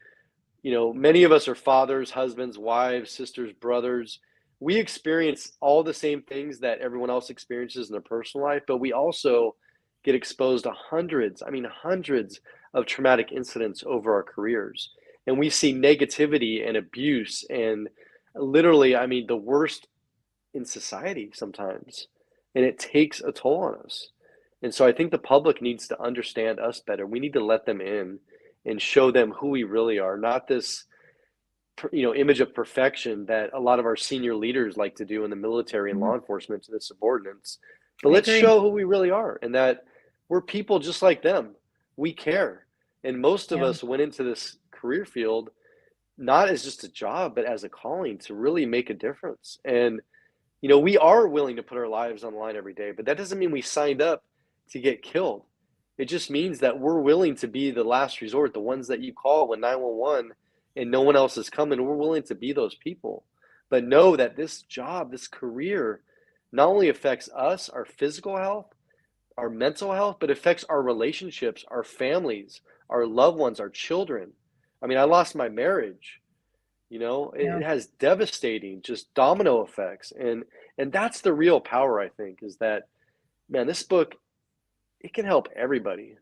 many of us are fathers, husbands, wives, sisters, brothers. We experience all the same things that everyone else experiences in their personal life, but we also get exposed to hundreds of traumatic incidents over our careers. And we see negativity and abuse and literally, I mean, the worst in society sometimes. And it takes a toll on us. And so I think the public needs to understand us better. We need to let them in and show them who we really are, not this image of perfection that a lot of our senior leaders like to do in the military and Mhm. law enforcement to the subordinates. But I let's agree. show who we really are and that we're people just like them. We care. And most of Yeah. us went into this career field not as just a job, but as a calling to really make a difference. And we are willing to put our lives on the line every day, but that doesn't mean we signed up to get killed. It just means that we're willing to be the last resort, the ones that you call when 911 and no one else is coming. We're willing to be those people. But know that this job, this career, not only affects us, our physical health, our mental health, but affects our relationships, our families, our loved ones, our children. I mean, I lost my marriage. Yeah. It has devastating just domino effects, and that's the real power, I think, is that, man, this book, it can help everybody.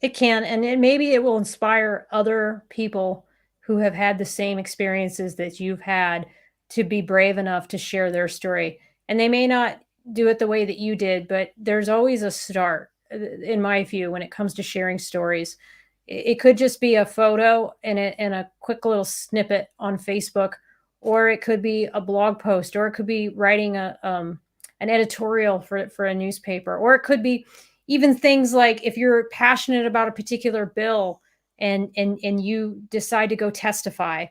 It can, and maybe it will inspire other people who have had the same experiences that you've had to be brave enough to share their story. And they may not do it the way that you did, but there's always a start, in my view, when it comes to sharing stories. It could just be a photo and a quick little snippet on Facebook, or it could be a blog post, or it could be writing an editorial for a newspaper, or it could be even things like if you're passionate about a particular bill and you decide to go testify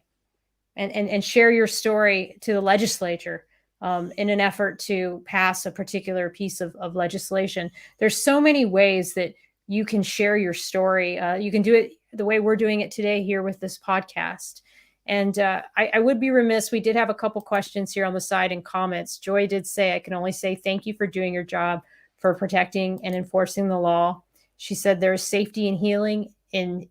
and share your story to the legislature in an effort to pass a particular piece of legislation. There's so many ways that you can share your story. You can do it the way we're doing it today here with this podcast. And I would be remiss. We did have a couple questions here on the side in comments. Joy did say, I can only say thank you for doing your job for protecting and enforcing the law. She said there's safety and healing and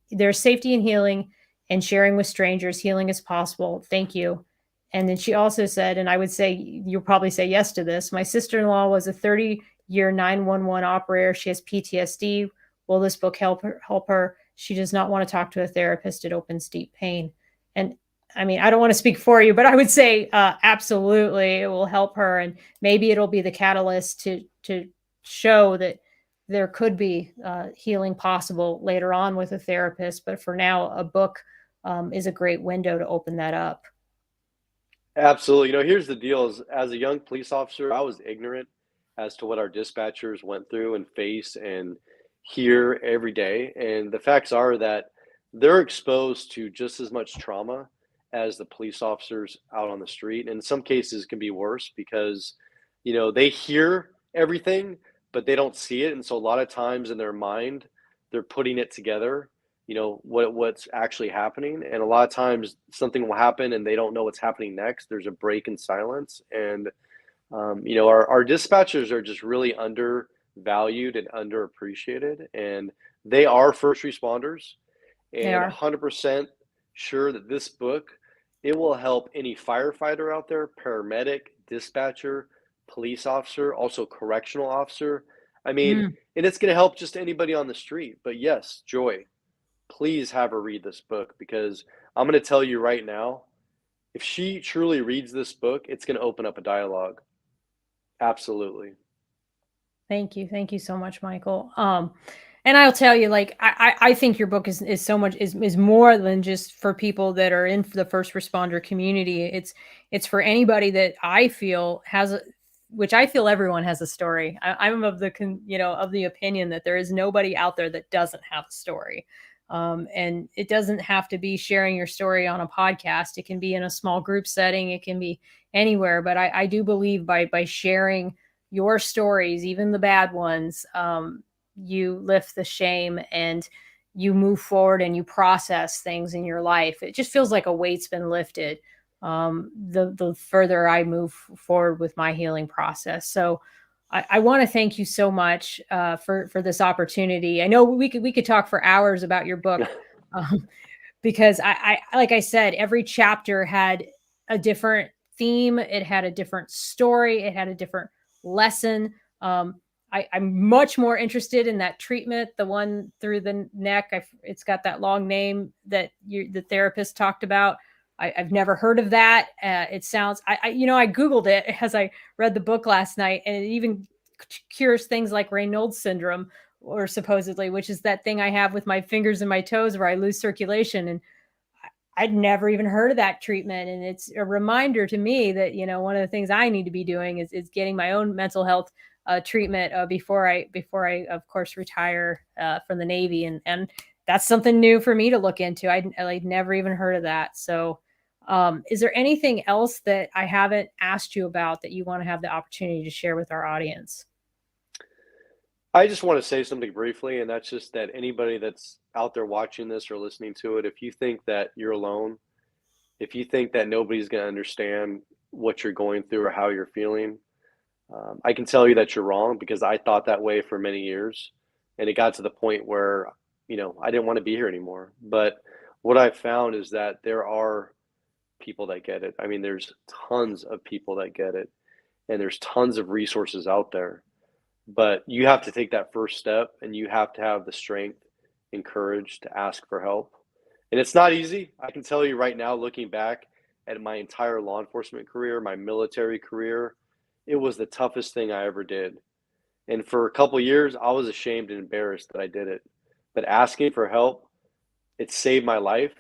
sharing with strangers. Healing is possible. Thank you. And then she also said, and I would say you'll probably say yes to this. My sister-in-law was a 30-year 911 operator. She has PTSD. Will this book help her? She does not want to talk to a therapist. It opens deep pain. And I mean, I don't want to speak for you, but I would say absolutely it will help her, and maybe it'll be the catalyst to show that there could be healing possible later on with a therapist. But for now, a book is a great window to open that up. Absolutely. Here's the deal is as a young police officer, I was ignorant as to what our dispatchers went through and face and hear every day. And the facts are that they're exposed to just as much trauma as the police officers out on the street. In some cases can be worse because, they hear everything, but they don't see it. And so a lot of times in their mind, they're putting it together, what's actually happening. And a lot of times something will happen and they don't know what's happening next. There's a break in silence. And our dispatchers are just really undervalued and underappreciated, and they are first responders. They And are. 100% sure that this book, it will help any firefighter out there, paramedic, dispatcher, police officer, also correctional officer. I mean, Mm. and it's going to help just anybody on the street. But yes, Joy, please have her read this book because I'm going to tell you right now, if she truly reads this book, it's going to open up a dialogue. Absolutely. Thank you. Thank you so much, Michael. And I'll tell you, like, I think your book is so much is more than just for people that are in the first responder community. It's for anybody that I feel has a, which I feel everyone has a story. I'm of of the opinion that there is nobody out there that doesn't have a story. And it doesn't have to be sharing your story on a podcast. It can be in a small group setting. It can be anywhere. But I do believe by sharing your stories, even the bad ones, you lift the shame and you move forward and you process things in your life. It just feels like a weight's been lifted the further I move forward with my healing process. So I want to thank you so much for this opportunity. I know we could talk for hours about your book um, because I like I said, every chapter had a different theme. It had a different story. It had a different lesson. I'm much more interested in that treatment, the one through the neck. It's got that long name that the therapist talked about. I've never heard of that. It sounds, I Googled it as I read the book last night, and it even cures things like Raynaud's syndrome, or supposedly, which is that thing I have with my fingers and my toes where I lose circulation. And I'd never even heard of that treatment. And it's a reminder to me that, one of the things I need to be doing is getting my own mental health treatment before I, of course, retire from the Navy. And that's something new for me to look into. I'd never even heard of that. So is there anything else that I haven't asked you about that you want to have the opportunity to share with our audience? I just want to say something briefly, and that's just that anybody that's out there watching this or listening to it, if you think that you're alone, if you think that nobody's going to understand what you're going through or how you're feeling, I can tell you that you're wrong because I thought that way for many years. And it got to the point where, I didn't want to be here anymore. But what I've found is that there are people that get it. I mean, there's tons of people that get it, and there's tons of resources out there. But you have to take that first step and you have to have the strength and courage to ask for help. And it's not easy. I can tell you right now, looking back at my entire law enforcement career, my military career, it was the toughest thing I ever did. And for a couple years, I was ashamed and embarrassed that I did it. But asking for help, it saved my life.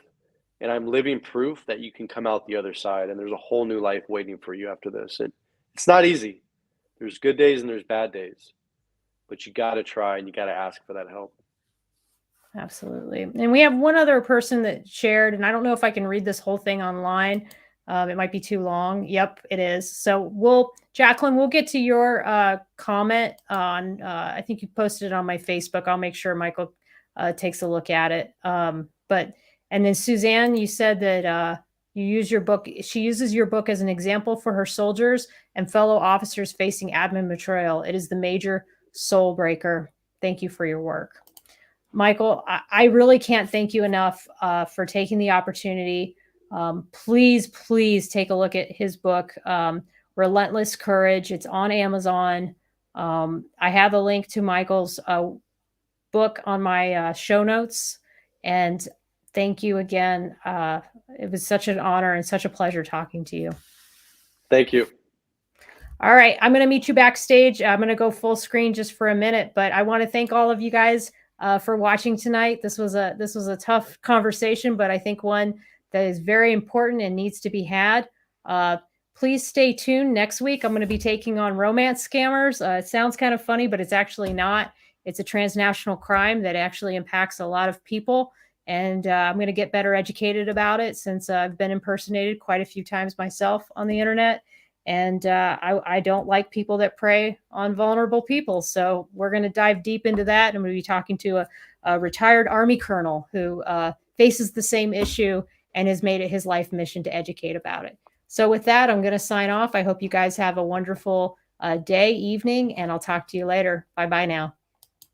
And I'm living proof that you can come out the other side and there's a whole new life waiting for you after this. And it's not easy. There's good days and there's bad days, but you got to try and you got to ask for that help. Absolutely. And we have one other person that shared, and I don't know if I can read this whole thing online. It might be too long. Yep, it is. So Jacqueline, we'll get to your comment on, I think you posted it on my Facebook. I'll make sure Michael takes a look at it. And then Suzanne, you said that you use your book. She uses your book as an example for her soldiers and fellow officers facing admin betrayal. It is the major soul breaker. Thank you for your work. Michael, I really can't thank you enough for taking the opportunity. Please take a look at his book, Relentless Courage. It's on Amazon. I have a link to Michael's book on my show notes. And thank you again. It was such an honor and such a pleasure talking to you. Thank you. All right. I'm going to meet you backstage. I'm going to go full screen just for a minute, but I want to thank all of you guys for watching tonight. This was a tough conversation, but I think one that is very important and needs to be had. Please stay tuned. Next week, I'm going to be taking on romance scammers. It sounds kind of funny, but it's actually not. It's a transnational crime that actually impacts a lot of people. And I'm going to get better educated about it since I've been impersonated quite a few times myself on the internet. And I don't like people that prey on vulnerable people. So we're going to dive deep into that. I'm going to be talking to a retired Army colonel who faces the same issue and has made it his life mission to educate about it. So with that, I'm going to sign off. I hope you guys have a wonderful day, evening, and I'll talk to you later. Bye-bye now.